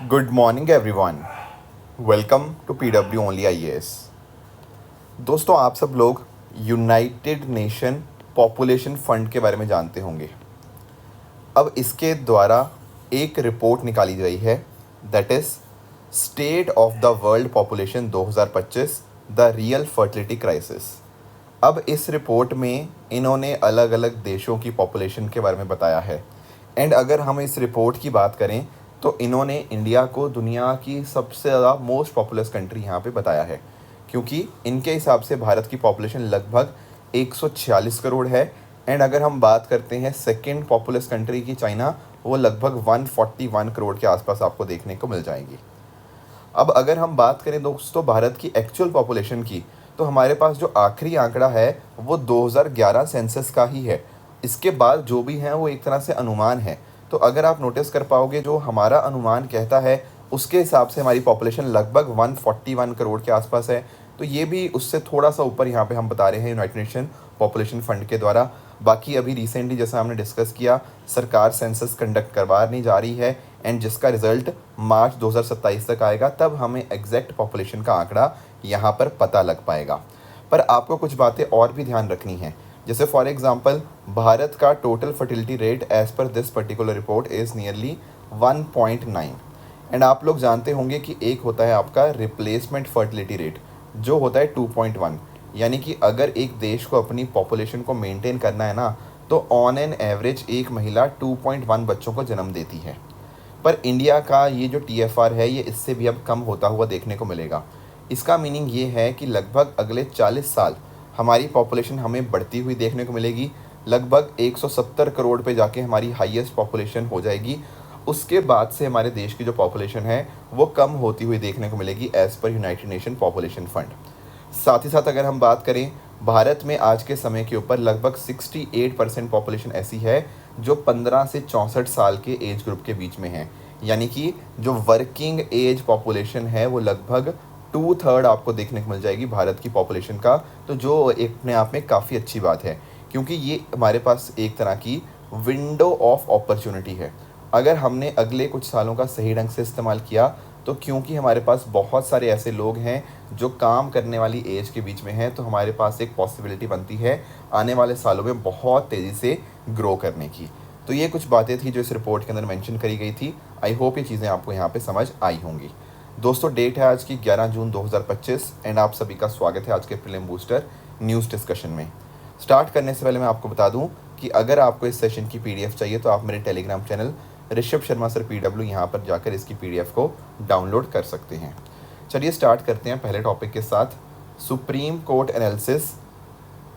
Good morning everyone. Welcome to PW only IAS. दोस्तों, आप सब लोग यूनाइटेड नेशन पॉपुलेशन फ़ंड के बारे में जानते होंगे। अब इसके द्वारा एक रिपोर्ट निकाली गई है, that is state of the world population 2025 the real fertility crisis. अब इस रिपोर्ट में इन्होंने अलग अलग देशों की पॉपुलेशन के बारे में बताया है। एंड अगर हम इस रिपोर्ट की बात करें तो इन्होंने इंडिया को दुनिया की सबसे ज़्यादा मोस्ट पॉपुलस कंट्री यहाँ पे बताया है, क्योंकि इनके हिसाब से भारत की पॉपुलेशन लगभग 146 करोड़ है। एंड अगर हम बात करते हैं सेकंड पॉपुलस कंट्री की, चाइना, वो लगभग 141 करोड़ के आसपास आपको देखने को मिल जाएगी। अब अगर हम बात करें दोस्तों भारत की एक्चुअल पॉपुलेशन की, तो हमारे पास जो आखिरी आंकड़ा है वो 2011 सेंसस का ही है। इसके बाद जो भी हैं वो एक तरह से अनुमान है। तो अगर आप नोटिस कर पाओगे, जो हमारा अनुमान कहता है उसके हिसाब से हमारी पॉपुलेशन लगभग 141 करोड़ के आसपास है। तो ये भी उससे थोड़ा सा ऊपर यहाँ पे हम बता रहे हैं यूनाइटेड नेशन पॉपुलेशन फ़ंड के द्वारा। बाकी अभी रिसेंटली जैसा हमने डिस्कस किया, सरकार सेंसस कंडक्ट करवाने जा रही है एंड जिसका रिज़ल्ट मार्च 2027 तक आएगा, तब हमें एग्जैक्ट पॉपुलेशन का आंकड़ा यहाँ पर पता लग पाएगा। पर आपको कुछ बातें और भी ध्यान रखनी है, जैसे फॉर एग्जांपल भारत का total fertility rate as per this particular report is nearly 1.9। And आप लोग जानते होंगे कि एक होता है आपका रिप्लेसमेंट फर्टिलिटी रेट, जो होता है 2.1। यानी कि अगर एक देश को अपनी पॉपुलेशन को मेंटेन करना है ना, तो ऑन एन एवरेज एक महिला 2.1 बच्चों को जन्म देती है। पर इंडिया का ये जो TFR है, ये इससे भी अब कम होता हुआ देखने को मिलेगा। इसका मीनिंग ये है कि लगभग अगले 40 साल हमारी पॉपुलेशन हमें बढ़ती हुई देखने को मिलेगी। लगभग 170 करोड़ पे जाके हमारी हाईएस्ट पॉपुलेशन हो जाएगी। उसके बाद से हमारे देश की जो पॉपुलेशन है वो कम होती हुई देखने को मिलेगी as per United nation population fund. साथ ही साथ अगर हम बात करें, भारत में आज के समय के ऊपर लगभग 68% पॉपुलेशन ऐसी है जो 15 से 64 साल के एज ग्रुप के बीच में है। यानी कि जो वर्किंग एज पॉपुलेशन है वो लगभग 2/3 आपको देखने को मिल जाएगी भारत की पॉपुलेशन का। तो जो एक अपने आप में काफ़ी अच्छी बात है, क्योंकि ये हमारे पास एक तरह की विंडो ऑफ अपॉर्चुनिटी है। अगर हमने अगले कुछ सालों का सही ढंग से इस्तेमाल किया, तो क्योंकि हमारे पास बहुत सारे ऐसे लोग हैं जो काम करने वाली एज के बीच में हैं, तो हमारे पास एक पॉसिबिलिटी बनती है आने वाले सालों में बहुत तेज़ी से ग्रो करने की। तो ये कुछ बातें थी जो इस रिपोर्ट के अंदर मेंशन करी गई थी। आई होप ये चीज़ें आपको यहाँ पे समझ आई होंगी। दोस्तों, डेट है आज की 11 जून 2025 एंड आप सभी का स्वागत है आज के प्रीलिम बूस्टर न्यूज़ डिस्कशन में। स्टार्ट करने से पहले मैं आपको बता दूं कि अगर आपको इस सेशन की PDF चाहिए तो आप मेरे Telegram channel Rishabh Sharma sir PW यहाँ पर जाकर इसकी PDF को डाउनलोड कर सकते हैं। चलिए स्टार्ट करते हैं पहले टॉपिक के साथ, सुप्रीम कोर्ट एनालिसिस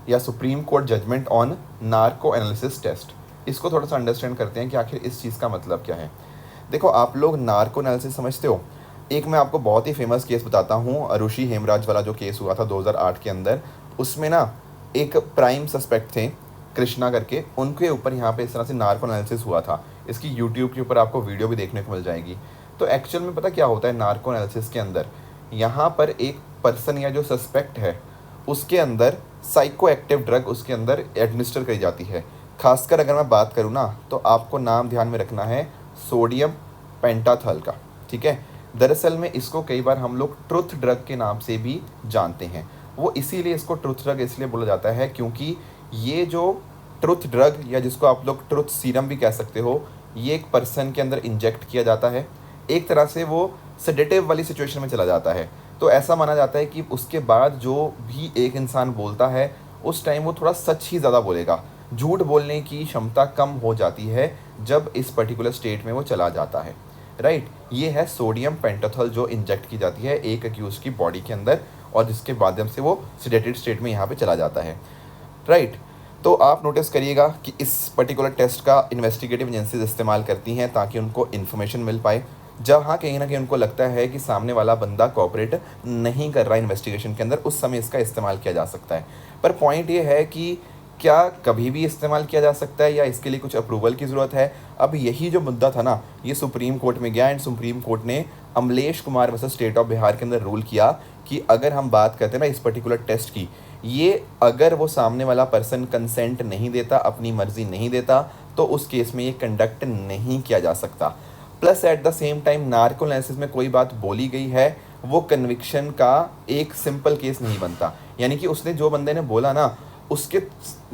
या Supreme Court judgment on narco analysis test. इसको थोड़ा सा अंडरस्टैंड करते हैं कि आखिर इस चीज़ का मतलब क्या है। देखो, आप लोग नार्को एनालिसिस समझते हो। एक मैं आपको बहुत ही फेमस केस बताता हूँ, अरुषि हेमराज वाला जो केस हुआ था 2008 के अंदर। उसमें ना एक प्राइम सस्पेक्ट थे कृष्णा करके, उनके ऊपर यहाँ पे इस तरह से नार्को एनालिसिस हुआ था। इसकी यूट्यूब के ऊपर आपको वीडियो भी देखने को मिल जाएगी। तो एक्चुअल में पता क्या होता है नार्को एनालिसिस के अंदर, यहाँ पर एक पर्सन या जो सस्पेक्ट है उसके अंदर साइको एक्टिव ड्रग उसके अंदर एडमिनिस्टर करी जाती है। खासकर अगर मैं बात करूँ ना, तो आपको नाम ध्यान में रखना है सोडियम पेंटाथल का, ठीक है। दरअसल में इसको कई बार हम लोग ट्रुथ ड्रग के नाम से भी जानते हैं। वो इसीलिए इसको ट्रुथ ड्रग इसलिए बोला जाता है क्योंकि ये जो ट्रुथ ड्रग या जिसको आप लोग ट्रुथ सीरम भी कह सकते हो, ये एक पर्सन के अंदर इंजेक्ट किया जाता है। एक तरह से वो सेडेटिव वाली सिचुएशन में चला जाता है। तो ऐसा माना जाता है कि उसके बाद जो भी एक इंसान बोलता है उस टाइम वो थोड़ा सच ही ज़्यादा बोलेगा, झूठ बोलने की क्षमता कम हो जाती है जब इस पर्टिकुलर स्टेट में वो चला जाता है, राइट। ये है सोडियम पेंटाथल जो इंजेक्ट की जाती है एक एक्यूज की बॉडी के अंदर और जिसके माध्यम से वो सेडेटेड स्टेट में यहाँ पे चला जाता है, राइट। तो आप नोटिस करिएगा कि इस पर्टिकुलर टेस्ट का इन्वेस्टिगेटिव एजेंसीज इस्तेमाल करती हैं ताकि उनको इन्फॉर्मेशन मिल पाए। जब हाँ कहीं ना कहीं उनको लगता है कि सामने वाला बंदा कोऑपरेट नहीं कर रहा इन्वेस्टिगेशन के अंदर, उस समय इसका इस्तेमाल किया जा सकता है। पर पॉइंट ये है कि क्या कभी भी इस्तेमाल किया जा सकता है या इसके लिए कुछ अप्रूवल की ज़रूरत है। अब यही जो मुद्दा था ना, ये सुप्रीम कोर्ट में गया एंड सुप्रीम कोर्ट ने Amlesh Kumar versus state of Bihar के अंदर रूल किया कि अगर हम बात करते हैं ना इस पर्टिकुलर टेस्ट की, ये अगर वो सामने वाला पर्सन कंसेंट नहीं देता, अपनी मर्जी नहीं देता, तो उस केस में ये कंडक्ट नहीं किया जा सकता। Plus at the same time narco analysis में कोई बात बोली गई है वो कन्विक्शन का एक सिंपल केस नहीं बनता। यानी कि उसने जो बंदे ने बोला ना, उसके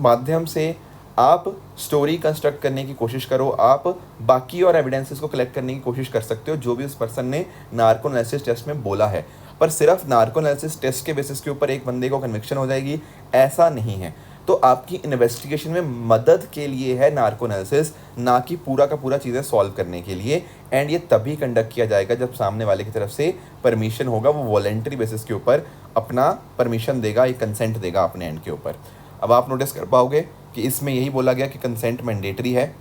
माध्यम से आप स्टोरी कंस्ट्रक्ट करने की कोशिश करो, आप बाकी और एविडेंसेस को कलेक्ट करने की कोशिश कर सकते हो जो भी उस पर्सन ने नार्को एनालिसिस टेस्ट में बोला है। पर सिर्फ नार्को एनालिसिस टेस्ट के बेसिस के ऊपर एक बंदे को कन्विक्शन हो जाएगी, ऐसा नहीं है। तो आपकी इन्वेस्टिगेशन में मदद के लिए है नार्को एनालिसिस, ना कि पूरा का पूरा चीज़ें सॉल्व करने के लिए। एंड ये तभी कंडक्ट किया जाएगा जब सामने वाले की तरफ से परमिशन होगा, वो वॉलेंट्री बेसिस के ऊपर अपना परमिशन देगा, एक कंसेंट देगा अपने एंड के ऊपर। अब आप नोटिस कर पाओगे कि इसमें यही बोला गया कि कंसेंट मैंडेटरी है।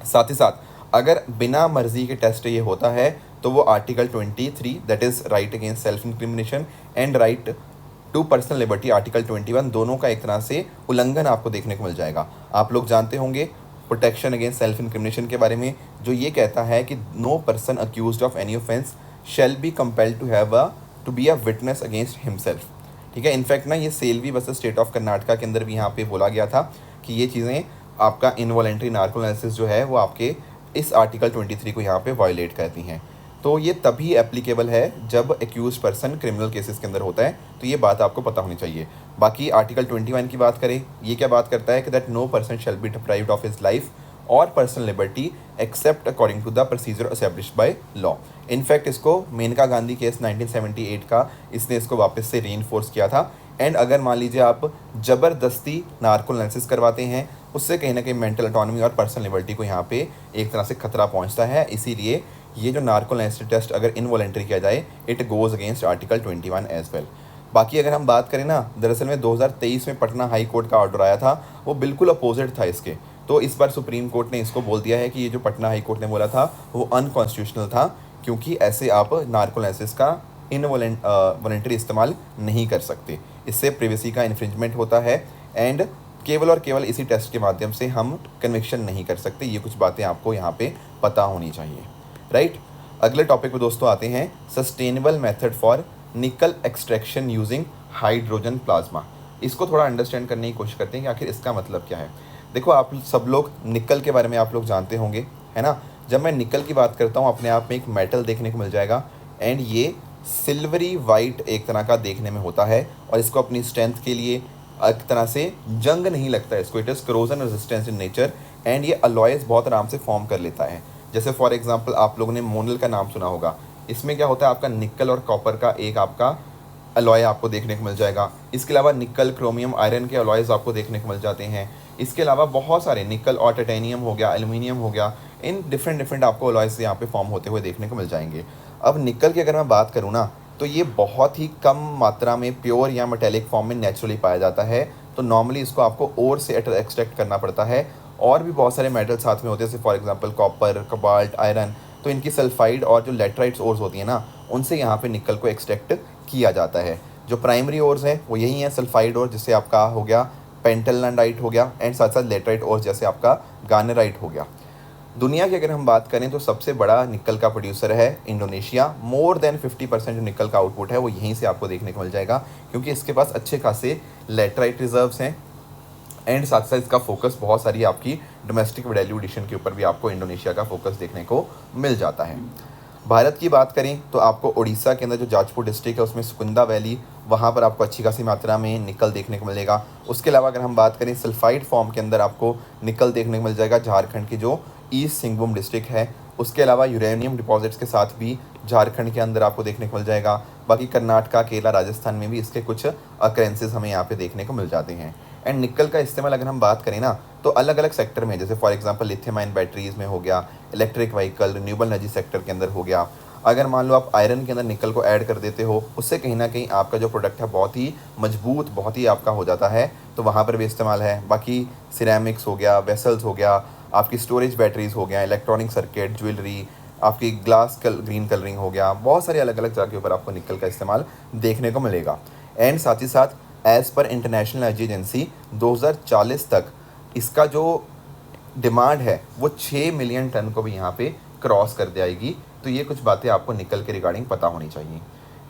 साथ ही साथ अगर बिना मर्जी के टेस्ट ये होता है तो वो article 23 that is right against self incrimination and right to personal liberty article 21 दोनों का एक तरह से उल्लंघन आपको देखने को मिल जाएगा। आप लोग जानते होंगे प्रोटेक्शन अगेंस्ट सेल्फ इंक्रिमिनेशन के बारे में, जो ये कहता है कि no person accused of any offence shall be compelled to be a witness against himself. ठीक है, इनफैक्ट ना ये Selvi versus state of Karnataka के अंदर भी यहाँ पे बोला गया था कि ये चीज़ें आपका इनवॉलेंट्री नार्को एनालिसिस जो है वो आपके इस आर्टिकल 23 को यहाँ पे वायलेट करती हैं। तो ये तभी एप्लीकेबल है जब एक्यूज पर्सन क्रिमिनल केसेस के अंदर होता है, तो ये बात आपको पता होनी चाहिए। बाकी आर्टिकल 21 की बात करें, ये क्या बात करता है कि that no person shall be deprived of his life और personal liberty except according to the procedure established by law. In fact इसको मेनका गांधी केस 1978 का इसने इसको वापस से रीइंफोर्स किया था। एंड अगर मान लीजिए आप ज़बरदस्ती नार्को एनालिसिस करवाते हैं, उससे कहीं ना कहीं मेंटल ऑटोनॉमी और पर्सनल लिबर्टी को यहाँ पे एक तरह से खतरा पहुँचता है। इसीलिए ये जो नार्को एनालिसिस टेस्ट अगर इनवॉलेंट्री किया जाए, it goes against article 21 as well. बाकी अगर हम बात करें ना, दरअसल में 2023 में पटना हाई कोर्ट का ऑर्डर आया था, वो बिल्कुल अपोजिट था इसके। तो इस बार सुप्रीम कोर्ट ने इसको बोल दिया है कि ये जो पटना हाई कोर्ट ने बोला था वो अनकॉन्स्टिट्यूशनल था, क्योंकि ऐसे आप नार्को एनालिसिस का वॉलेंट्री इस्तेमाल नहीं कर सकते। इससे प्रिवेसी का इन्फ्रिंजमेंट होता है एंड केवल और केवल इसी टेस्ट के माध्यम से हम कन्विक्शन नहीं कर सकते। ये कुछ बातें आपको यहाँ पे पता होनी चाहिए, राइट। अगले टॉपिक पे दोस्तों आते हैं, sustainable method for nickel extraction using hydrogen plasma. इसको थोड़ा अंडरस्टैंड करने की कोशिश करते हैं कि आखिर इसका मतलब क्या है। देखो, आप सब लोग निकल के बारे में आप लोग जानते होंगे, है ना। जब मैं निकल की बात करता हूँ, अपने आप में एक मेटल देखने को मिल जाएगा एंड ये सिल्वरी वाइट एक तरह का देखने में होता है, और इसको अपनी स्ट्रेंथ के लिए एक तरह से जंग नहीं लगता है इसको, it is corrosion resistance in nature and ये अलॉयज़ बहुत आराम से फॉर्म कर लेता है। जैसे फॉर एग्जांपल आप लोगों ने मोनल का नाम सुना होगा, इसमें क्या होता है, आपका निकल और कॉपर का एक आपका अलॉय आपको देखने को मिल जाएगा। इसके अलावा निकल, क्रोमियम, आयरन के अलॉयज़ आपको देखने को मिल जाते हैं। इसके अलावा बहुत सारे निकल और टाइटेनियम हो गया, एल्युमिनियम हो गया, इन डिफरेंट आपको अलॉयज़ यहाँ पे फॉर्म होते हुए देखने को मिल जाएंगे। अब निकल की अगर मैं बात करूँ ना, तो ये बहुत ही कम मात्रा में प्योर या मेटेलिक फॉर्म में नेचुरली पाया जाता है। तो नॉर्मली इसको आपको ओर से एक्सट्रैक्ट करना पड़ता है। और भी बहुत सारे मेटल साथ में होते हैं, जैसे for example copper, cobalt, iron, तो इनकी सल्फाइड और जो लेटराइट्स ओर्स होती हैं ना, उनसे यहाँ पे निकल को एक्सट्रैक्ट किया जाता है। जो प्राइमरी ओर्स हैं वो यही हैं, सल्फाइड ओर जिससे आपका हो गया पेंटलनाइट हो गया, एंड साथ साथ लेटराइट ओर्स जैसे आपका गार्नेराइट हो गया। दुनिया की अगर हम बात करें तो सबसे बड़ा निकल का प्रोड्यूसर है इंडोनेशिया। मोर देन 50% जो निकल का आउटपुट है वो यहीं से आपको देखने को मिल जाएगा, क्योंकि इसके पास अच्छे खासे लेटराइट रिजर्व्स हैं एंड साथ साथ इसका फोकस बहुत सारी आपकी डोमेस्टिक वैल्यू एडिशन के ऊपर भी आपको इंडोनेशिया का फोकस देखने को मिल जाता है। भारत की बात करें तो आपको उड़ीसा के अंदर जो जाजपुर डिस्ट्रिक्ट है उसमें सुकुंदा वैली, वहाँ पर आपको अच्छी खासी मात्रा में निकल देखने को मिलेगा। उसके अलावा अगर हम बात करें सल्फाइड फॉर्म के अंदर आपको निकल देखने को मिल जाएगा झारखंड की जो ईस्ट सिंहभूम डिस्ट्रिक्ट है। उसके अलावा यूरेनियम डिपॉजिट्स के साथ भी झारखंड के अंदर आपको देखने को मिल जाएगा। बाकी कर्नाटका, केरला, राजस्थान में भी इसके कुछ अकरेंसेस हमें यहाँ पे देखने को मिल जाते हैं। एंड निकल का इस्तेमाल अगर हम बात करें ना, तो अलग अलग सेक्टर में, जैसे for example lithium ion batteries में हो गया, electric vehicle, renewable energy sector के अंदर हो गया। अगर मान लो आप आयरन के अंदर निकल को ऐड कर देते हो, उससे कहीं ना कहीं आपका जो प्रोडक्ट है बहुत ही मजबूत, बहुत ही आपका हो जाता है, तो वहाँ पर भी इस्तेमाल है। बाकी सिरेमिक्स हो गया, वेसल्स हो गया, आपकी स्टोरेज बैटरीज हो गया, इलेक्ट्रॉनिक सर्किट, ज्वेलरी, आपकी ग्लास ग्रीन कलरिंग हो गया, बहुत सारी अलग अलग जगह के ऊपर आपको निकल का इस्तेमाल देखने को मिलेगा। एंड साथ ही साथ as per international energy agency 2040 तक इसका जो डिमांड है वो 6 मिलियन टन को भी यहाँ पे क्रॉस कर जाएगी। तो ये कुछ बातें आपको निकल के रिगार्डिंग पता होनी चाहिए।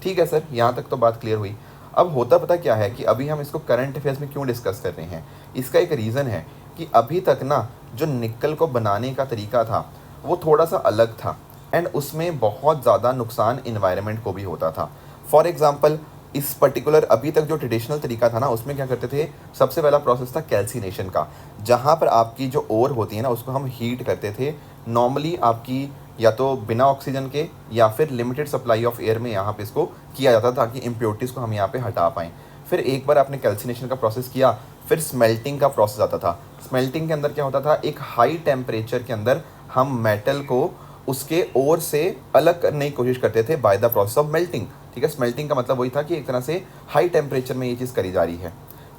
ठीक है सर, यहाँ तक तो बात क्लियर हुई। अब होता पता क्या है कि अभी हम इसको करंट अफेयर्स में क्यों डिस्कस कर रहे हैं, इसका एक रीज़न है कि अभी तक ना जो निकल को बनाने का तरीका था वो थोड़ा सा अलग था। एंड उसमें बहुत ज़्यादा नुकसान इन्वायरमेंट को भी होता था। फॉर एग्ज़ाम्पल, इस पर्टिकुलर अभी तक जो ट्रेडिशनल तरीका था ना, उसमें क्या करते थे, सबसे पहला प्रोसेस था कैल्सिनेशन का, जहाँ पर आपकी जो ओर होती है ना उसको हम हीट करते थे। नॉर्मली आपकी या तो बिना ऑक्सीजन के या फिर लिमिटेड सप्लाई ऑफ एयर में यहाँ पे इसको किया जाता था ताकि इम्प्योरिटीज़ को हम यहाँ पे हटा पाएँ। फिर एक बार आपने कैल्सिनेशन का प्रोसेस किया, फिर स्मेल्टिंग का प्रोसेस आता था। स्मेल्टिंग के अंदर क्या होता था, एक हाई टेम्परेचर के अंदर हम मेटल को उसके ओर से अलग करने की कोशिश करते थे by the process of melting. ठीक है, स्मेल्टिंग का मतलब वही था कि एक तरह से हाई टेम्परेचर में ये चीज़ करी जा रही है।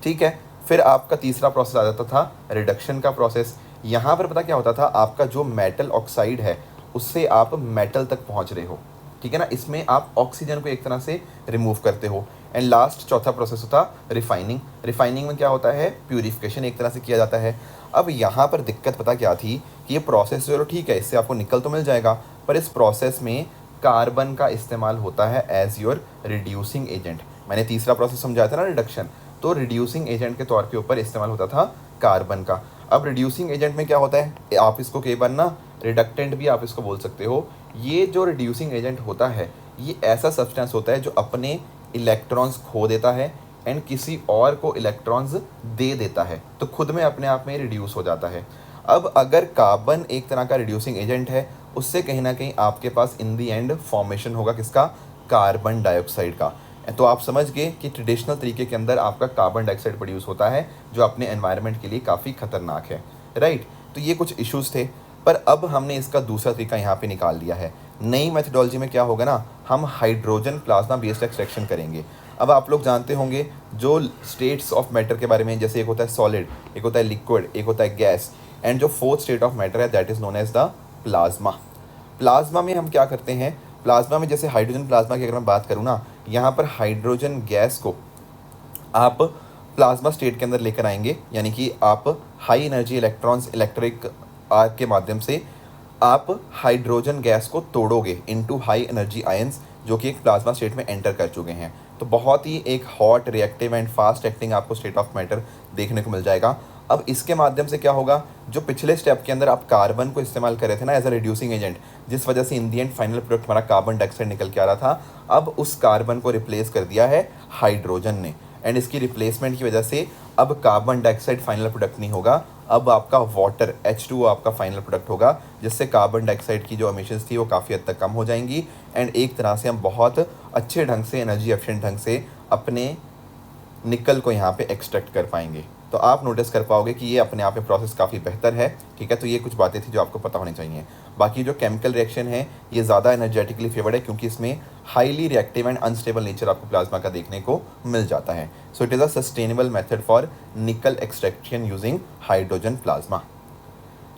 ठीक है, फिर आपका तीसरा प्रोसेस आ जाता था रिडक्शन का प्रोसेस। यहाँ पर पता क्या होता था, आपका जो मेटल ऑक्साइड है उससे आप मेटल तक पहुँच रहे हो। ठीक है ना, इसमें आप ऑक्सीजन को एक तरह से रिमूव करते हो। एंड लास्ट चौथा प्रोसेस होता रिफाइनिंग। रिफाइनिंग में क्या होता है, प्यूरिफिकेशन एक तरह से किया जाता है। अब यहाँ पर दिक्कत पता क्या थी कि ये प्रोसेस चलो ठीक है, इससे आपको निकल तो मिल जाएगा, पर इस प्रोसेस में कार्बन का इस्तेमाल होता है एज योर रिड्यूसिंग एजेंट। मैंने तीसरा प्रोसेस समझाया था ना, रिडक्शन, तो रिड्यूसिंग एजेंट के तौर के ऊपर इस्तेमाल होता था कार्बन का। अब रिड्यूसिंग एजेंट में क्या होता है, आप इसको कई बार ना रिडक्टेंट भी आप इसको बोल सकते हो। ये जो रिड्यूसिंग एजेंट होता है, ये ऐसा सब्सटेंस होता है जो अपने इलेक्ट्रॉन्स खो देता है एंड किसी और को इलेक्ट्रॉन्स दे देता है, तो खुद में अपने आप में रिड्यूस हो जाता है। अब अगर कार्बन एक तरह का रिड्यूसिंग एजेंट है, उससे कहीं ना कहीं आपके पास इन दी एंड फॉर्मेशन होगा किसका, कार्बन डाइऑक्साइड का। तो आप समझ गए कि ट्रेडिशनल तरीके के अंदर आपका कार्बन डाइऑक्साइड प्रोड्यूस होता है जो अपने एनवायरनमेंट के लिए काफ़ी खतरनाक है। राइट, तो ये कुछ इश्यूज थे, पर अब हमने इसका दूसरा तरीका यहाँ पे निकाल लिया है। नई मेथडोलॉजी में क्या होगा ना, हम हाइड्रोजन प्लाज्मा बेस्ड एक्सट्रैक्शन करेंगे। अब आप लोग जानते होंगे जो स्टेट्स ऑफ मैटर के बारे में, जैसे एक होता है सॉलिड, एक होता है लिक्विड, एक होता है गैस, एंड जो फोर्थ स्टेट ऑफ मैटर है that is known as the plasma. Plasma में हम क्या करते हैं, प्लाज्मा में जैसे हाइड्रोजन प्लाज्मा की अगर मैं बात करूँ ना, यहाँ पर हाइड्रोजन गैस को आप प्लाज्मा स्टेट के अंदर लेकर आएंगे, यानी कि आप high energy electrons electric arc के माध्यम से आप हाइड्रोजन गैस को तोड़ोगे इनटू हाई एनर्जी आयंस जो कि एक प्लाज्मा स्टेट में एंटर कर चुके हैं। तो बहुत ही एक hot reactive and fast acting आपको स्टेट ऑफ मैटर देखने को मिल जाएगा। अब इसके माध्यम से क्या होगा, जो पिछले स्टेप के अंदर आप कार्बन को इस्तेमाल कर रहे थे ना एज अ रिड्यूसिंग एजेंट, जिस वजह से इन दी एंड फाइनल प्रोडक्ट हमारा कार्बन डाइऑक्साइड निकल के आ रहा था, अब उस कार्बन को रिप्लेस कर दिया है हाइड्रोजन ने। एंड इसकी रिप्लेसमेंट की वजह से अब कार्बन डाइऑक्साइड फाइनल प्रोडक्ट नहीं होगा, अब आपका वाटर H2O आपका फाइनल प्रोडक्ट होगा, जिससे कार्बन डाइऑक्साइड की जो एमिशंस थी वो काफ़ी हद तक कम हो जाएंगी। एंड एक तरह से हम बहुत अच्छे ढंग से, एनर्जी एफिशिएंट ढंग से अपने निकल को यहाँ पे एक्सट्रैक्ट कर पाएंगे। तो आप नोटिस कर पाओगे कि ये अपने आप में प्रोसेस काफ़ी बेहतर है। ठीक है, तो ये कुछ बातें थी जो आपको पता होनी चाहिए। बाकी जो केमिकल रिएक्शन है ये ज़्यादा एनर्जेटिकली फेवर्ड है क्योंकि इसमें highly reactive and unstable nature आपको प्लाज्मा का देखने को मिल जाता है। So it is a sustainable method for nickel extraction using hydrogen plasma.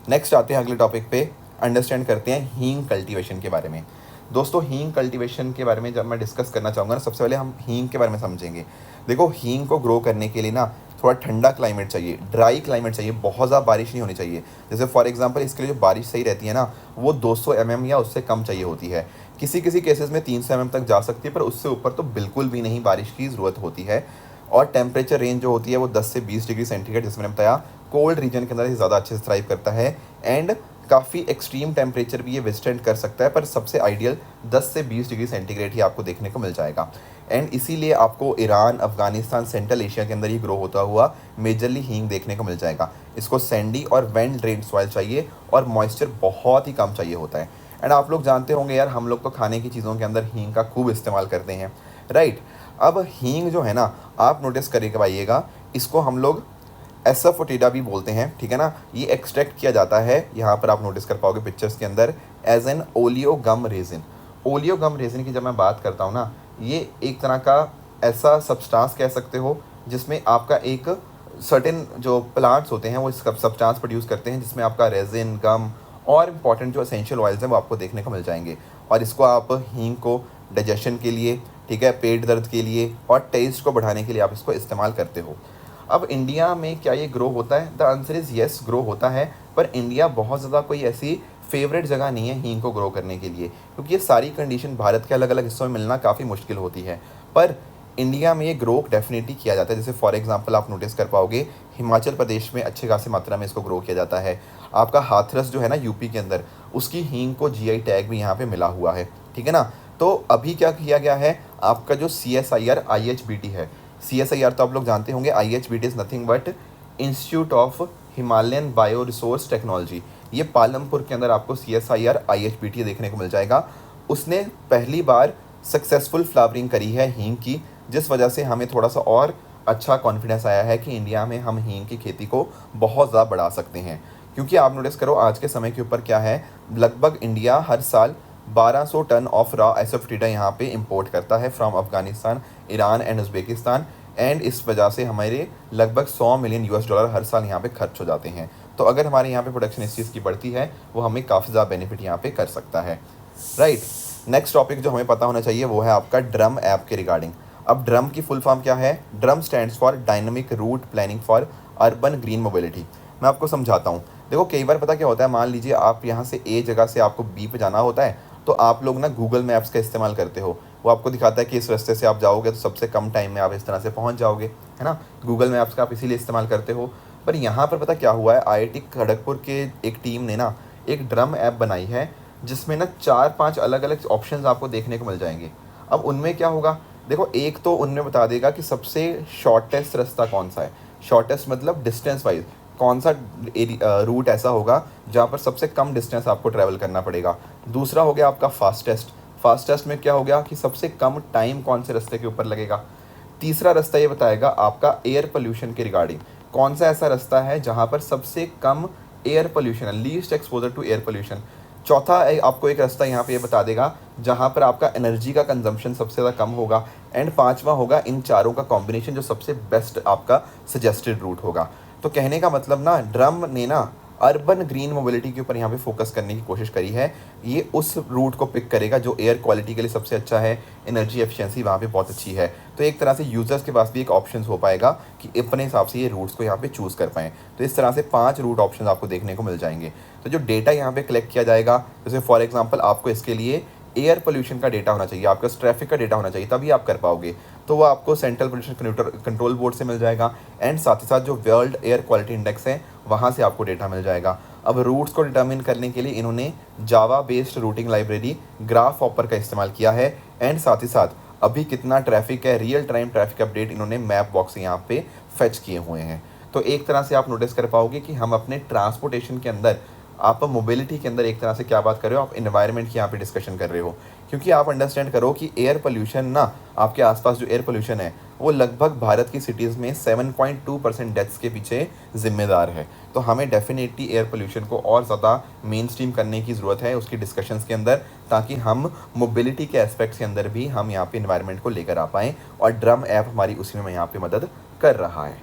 Next आते हैं अगले टॉपिक पे, अंडरस्टैंड करते हैं हींग कल्टीवेशन के बारे में। दोस्तों, हींग कल्टीवेशन के बारे में जब मैं डिस्कस करना चाहूँगा ना, सबसे पहले हम हींग के बारे में समझेंगे। देखो, हींग को ग्रो करने के लिए ना थोड़ा ठंडा क्लाइमेट चाहिए, ड्राई क्लाइमेट चाहिए, बहुत ज़्यादा बारिश नहीं होनी चाहिए। जैसे फॉर एग्जांपल इसके लिए जो बारिश सही रहती है ना, वो 200 mm या उससे कम चाहिए होती है। किसी किसी केसेस में 300 mm तक जा सकती है, पर उससे ऊपर तो बिल्कुल भी नहीं बारिश की ज़रूरत होती है। और टेम्परेचर रेंज जो होती है वो 10 से 20 डिग्री सेंटीग्रेड, जिसमें मैंने बताया कोल्ड रीजन के अंदर ये ज़्यादा अच्छे से थ्राइव करता है। एंड काफ़ी एक्सट्रीम टेम्परेचर भी ये विस्टैंड कर सकता है, पर सबसे आइडियल 10 से 20 डिग्री सेंटीग्रेड ही आपको देखने को मिल जाएगा। एंड इसीलिए आपको ईरान, अफगानिस्तान, सेंट्रल एशिया के अंदर ही ग्रो होता हुआ मेजरली हींग देखने को मिल जाएगा। इसको सैंडी और वेल ड्रेन सॉइल चाहिए और मॉइस्चर बहुत ही कम चाहिए होता है। एंड आप लोग जानते होंगे यार, हम लोग तो खाने की चीज़ों के अंदर हींग का खूब इस्तेमाल करते हैं, राइट। अब हींग जो है ना, आप नोटिस करके पाइएगा, इसको हम लोग एसाफोटिडा भी बोलते हैं। ठीक है ना, ये एक्सट्रैक्ट किया जाता है, यहाँ पर आप नोटिस कर पाओगे पिक्चर्स के अंदर, as an oleo gum resin. Oleo gum resin की जब मैं बात करता हूँ ना, ये एक तरह का ऐसा सब्सटेंस कह सकते हो जिसमें आपका एक सर्टेन जो प्लांट्स होते हैं वो इस सब्सटेंस प्रोड्यूस करते हैं, जिसमें आपका रेजिन, गम और इम्पॉर्टेंट जो एसेंशियल ऑयल्स हैं वो आपको देखने को मिल जाएंगे। और इसको आप हींग को डाइजेशन के लिए, ठीक है, पेट दर्द के लिए और टेस्ट को बढ़ाने के लिए आप इसको इस्तेमाल करते हो। अब इंडिया में क्या ये ग्रो होता है? The answer is yes, grow होता है, पर इंडिया बहुत ज़्यादा कोई ऐसी फेवरेट जगह नहीं है हींग को ग्रो करने के लिए, क्योंकि ये सारी कंडीशन भारत के अलग अलग हिस्सों में मिलना काफ़ी मुश्किल होती है। पर इंडिया में ये ग्रो डेफिनेटली किया जाता है। जैसे फॉर एग्जांपल आप नोटिस कर पाओगे हिमाचल प्रदेश में अच्छी खासी मात्रा में इसको ग्रो किया जाता है। आपका हाथरस जो है ना यूपी के अंदर, उसकी हींग को जीआई टैग भी यहाँ पे मिला हुआ है, ठीक है ना। तो अभी क्या किया गया है, आपका जो CSIR IHBT है, CSIR तो आप लोग जानते होंगे, IHBT is nothing but institute of Himalayan bio resource technology. ये पालमपुर के अंदर आपको CSIR IHBT देखने को मिल जाएगा। उसने पहली बार सक्सेसफुल फ्लावरिंग करी है हींग की, जिस वजह से हमें थोड़ा सा और अच्छा कॉन्फिडेंस आया है कि इंडिया में हम हींग की खेती को बहुत ज़्यादा बढ़ा सकते हैं। क्योंकि आप नोटिस करो आज के समय के ऊपर क्या है, लगभग इंडिया हर साल 1200 टन ऑफ रॉ एसोफिटिडा यहाँ पे इंपोर्ट करता है from Afghanistan, Iran and Uzbekistan. And इस वजह से हमारे लगभग $100 मिलियन हर साल यहाँ पे खर्च हो जाते हैं। तो अगर हमारे यहाँ पे प्रोडक्शन इस चीज़ की बढ़ती है, वो हमें काफ़ी ज़्यादा बेनिफिट यहाँ पे कर सकता है, राइट। नेक्स्ट टॉपिक जो हमें पता होना चाहिए वो है आपका ड्रम ऐप के रिगार्डिंग। अब ड्रम की फुल फॉर्म क्या है? Drum stands for dynamic route planning for urban green mobility. मैं आपको समझाता हूँ। देखो कई बार पता क्या होता है, मान लीजिए आप यहाँ से ए जगह से आपको बी पे जाना होता है, तो आप लोग ना गूगल मैप्स का इस्तेमाल करते हो। वो आपको दिखाता है कि इस रास्ते से आप जाओगे तो सबसे कम टाइम में आप इस तरह से पहुँच जाओगे, है ना। गूगल मैप्स का आप इसीलिए इस्तेमाल करते हो। पर यहाँ पर पता क्या हुआ है, IIT खड़गपुर के एक टीम ने ना एक ड्रम ऐप बनाई है, जिसमें ना 4-5 अलग अलग ऑप्शंस आपको देखने को मिल जाएंगे। अब उनमें क्या होगा, देखो एक तो उनमें बता देगा कि सबसे शॉर्टेस्ट रास्ता कौन सा है। शॉर्टेस्ट मतलब डिस्टेंस वाइज कौन सा रूट ऐसा होगा जहाँ पर सबसे कम डिस्टेंस आपको ट्रैवल करना पड़ेगा। दूसरा हो गया आपका फास्टेस्ट। फास्टेस्ट में क्या हो गया कि सबसे कम टाइम कौन से रास्ते के ऊपर लगेगा। तीसरा रास्ता ये बताएगा आपका एयर पोल्यूशन के रिगार्डिंग, कौन सा ऐसा रास्ता है जहाँ पर सबसे कम एयर पोल्यूशन है, least exposure to air pollution. चौथा आपको एक रास्ता यहाँ पे ये बता देगा जहाँ पर आपका एनर्जी का कंजम्पशन सबसे ज़्यादा कम होगा। एंड पांचवा होगा इन चारों का कॉम्बिनेशन जो सबसे बेस्ट आपका सजेस्टेड रूट होगा। तो कहने का मतलब ना ड्रम ने ना अर्बन ग्रीन मोबिलिटी के ऊपर यहाँ पे फोकस करने की कोशिश करी है। ये उस रूट को पिक करेगा जो एयर क्वालिटी के लिए सबसे अच्छा है, एनर्जी एफिशिएंसी वहाँ पे बहुत अच्छी है। तो एक तरह से यूज़र्स के पास भी एक ऑप्शन हो पाएगा कि अपने हिसाब से ये रूट्स को यहाँ पे चूज़ कर पाएँ। तो इस तरह से 5 रूट ऑप्शन आपको देखने को मिल जाएंगे। तो जो डेटा यहाँ पे कलेक्ट किया जाएगा, जैसे फॉर एग्जांपल आपको इसके लिए एयर पोल्यूशन का डेटा होना चाहिए, आपका ट्रैफिक का डेटा होना चाहिए, तभी आप कर पाओगे। तो वो आपको सेंट्रल पोल्यूशन कंट्रोल बोर्ड से मिल जाएगा। एंड साथ ही साथ जो वर्ल्ड एयर क्वालिटी इंडेक्स है वहाँ से आपको डेटा मिल जाएगा। अब रूट्स को डिटर्मिन करने के लिए इन्होंने Java based routing library graph hopper का इस्तेमाल किया है। एंड साथ ही साथ अभी कितना ट्रैफिक है, रियल टाइम ट्रैफिक अपडेट इन्होंने मैप बॉक्स से यहाँ पे फेच किए हुए हैं। तो एक तरह से आप नोटिस कर पाओगे कि हम अपने ट्रांसपोर्टेशन के अंदर, आप मोबिलिटी के अंदर एक तरह से क्या बात कर रहे हो, आप इन्वायरमेंट की यहाँ पे डिस्कशन कर रहे हो। क्योंकि आप अंडरस्टैंड करो कि एयर पोल्यूशन ना, आपके आसपास जो एयर पोल्यूशन है वो लगभग भारत की सिटीज़ में 7.2% डेथ्स के पीछे जिम्मेदार है। तो हमें डेफिनेटली एयर पोल्यूशन को और ज़्यादा मेन स्ट्रीम करने की ज़रूरत है उसकी डिस्कशंस के अंदर, ताकि हम मोबिलिटी के एस्पेक्ट्स के अंदर भी हम यहाँ पे इन्वायरमेंट को लेकर आ पाएँ। और ड्रम ऐप हमारी उसी में यहाँ पे मदद कर रहा है।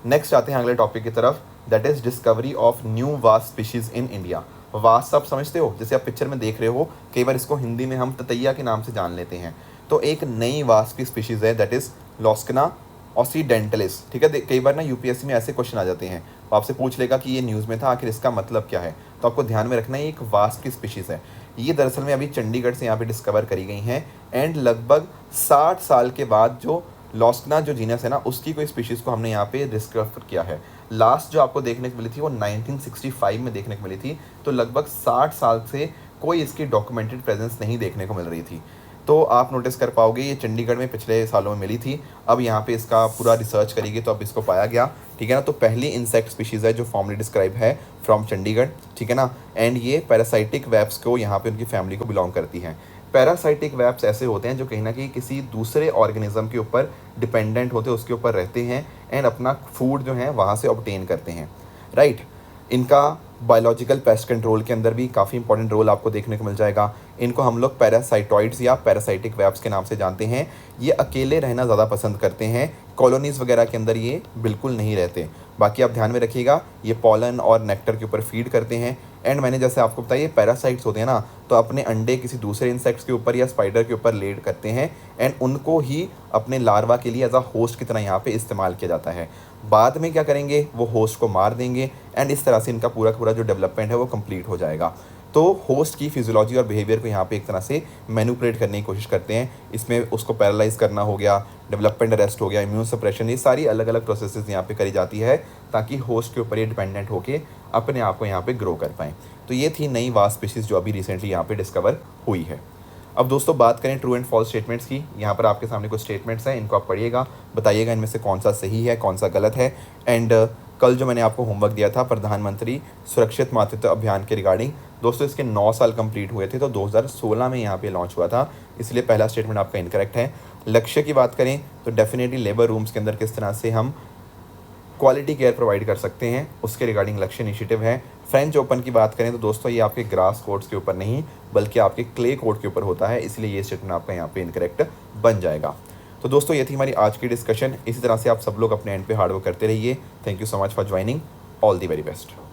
नेक्स्ट आते हैं अगले टॉपिक की तरफ, that is discovery of new vast species in India. Vast आप समझते हो, जैसे आप पिक्चर में देख रहे हो, कई बार इसको हिंदी में हम ततैया के नाम से जान लेते हैं। तो एक नई वास्ट की स्पीशीज़ है दैट इज़ लॉस्कना ऑसीडेंटलिस, ठीक है। कई बार ना यूपीएससी में ऐसे क्वेश्चन आ जाते हैं, वो आपसे पूछ लेगा कि ये न्यूज़ में था, आखिर इसका मतलब क्या है। तो आपको ध्यान में रखना है एक वास्ट की स्पीशीज़ है। ये दरअसल में अभी चंडीगढ़ से यहाँ पे डिस्कवर करी गई हैं। एंड लगभग 60 साल के बाद जो लॉस्कना जो जीनस है ना, उसकी कोई स्पीशीज़ को हमने यहाँ पे डिस्कवर किया है। लास्ट जो आपको देखने को मिली थी वो 1965 में देखने को मिली थी। तो लगभग 60 साल से कोई इसकी डॉक्यूमेंटेड प्रेजेंस नहीं देखने को मिल रही थी। तो आप नोटिस कर पाओगे ये चंडीगढ़ में पिछले सालों में मिली थी। अब यहाँ पे इसका पूरा रिसर्च करेंगे तो अब इसको पाया गया, ठीक है ना। तो पहली इंसेक्ट स्पीशीज़ है जो फॉर्मली डिस्क्राइब है फ्रॉम चंडीगढ़, ठीक है ना। एंड ये पैरासाइटिक वेब्स को यहाँ पे उनकी फैमिली को बिलोंग करती हैं। पैरासाइटिक वेब्स ऐसे होते हैं जो कहीं ना कहीं किसी दूसरे ऑर्गेनिज्म के ऊपर डिपेंडेंट होते हैं, उसके ऊपर रहते हैं एंड अपना फूड जो है वहाँ से ऑब्टेन करते हैं, राइट। इनका बायोलॉजिकल पेस्ट कंट्रोल के अंदर भी काफ़ी इंपॉर्टेंट रोल आपको देखने को मिल जाएगा। इनको हम लोग पैरासाइटॉइड्स या पैरासाइटिक वेब्स के नाम से जानते हैं। ये अकेले रहना ज़्यादा पसंद करते हैं, कॉलोनीज़ वगैरह के अंदर ये बिल्कुल नहीं रहते। बाकी आप ध्यान में रखिएगा, ये पॉलन और नेक्टर के ऊपर फीड करते हैं। एंड मैंने जैसे आपको बताया ये पैरासाइट्स होते हैं ना, तो अपने अंडे किसी दूसरे इंसेक्ट्स के ऊपर या स्पाइडर के ऊपर लेड करते हैं एंड उनको ही अपने लार्वा के लिए एज अ होस्ट की तरह यहाँ पे इस्तेमाल किया जाता है। बाद में क्या करेंगे, वो होस्ट को मार देंगे एंड इस तरह से इनका पूरा का पूरा जो डेवलपमेंट है वो कंप्लीट हो जाएगा। तो होस्ट की फिजियोलॉजी और बिहेवियर को यहाँ पे एक तरह से मैनिपुलेट करने की कोशिश करते हैं। इसमें उसको पैरालाइज करना हो गया, डेवलपमेंट अरेस्ट हो गया, इम्यून सप्रेशन, ये सारी अलग अलग प्रोसेसेस यहाँ पे करी जाती है ताकि होस्ट के ऊपर ये डिपेंडेंट होके अपने आप को यहाँ पे ग्रो कर पाएँ। तो ये थी नई वास्ट स्पीशीज़ जो अभी रिसेंटली यहाँ पे डिस्कवर हुई है। अब दोस्तों बात करें ट्रू एंड फॉल्स स्टेटमेंट्स की। यहाँ पर आपके सामने कुछ स्टेटमेंट्स हैं, इनको आप पढ़िएगा, बताइएगा इनमें से कौन सा सही है कौन सा गलत है। एंड कल जो मैंने आपको होमवर्क दिया था प्रधानमंत्री सुरक्षित मातृत्व अभियान के रिगार्डिंग, दोस्तों इसके 9 साल कंप्लीट हुए थे, तो 2016 में यहाँ पे लॉन्च हुआ था, इसलिए पहला स्टेटमेंट आपका इनकरेक्ट है। लक्ष्य की बात करें तो डेफिनेटली लेबर रूम्स के अंदर किस तरह से हम क्वालिटी केयर प्रोवाइड कर सकते हैं उसके रिगार्डिंग लक्ष्य इनिशिएटिव है। फ्रेंच ओपन की बात करें तो दोस्तों ये आपके ग्रास कोर्ट्स के ऊपर नहीं बल्कि आपके क्ले कोर्ट के ऊपर होता है, इसलिए ये स्टेटमेंट आपका यहाँ पे इनकरेक्ट बन जाएगा। तो दोस्तों ये थी हमारी आज की डिस्कशन। इसी तरह से आप सब लोग अपने एंड पे हार्ड वर्क करते रहिए। Thank you so much for joining. All the very best.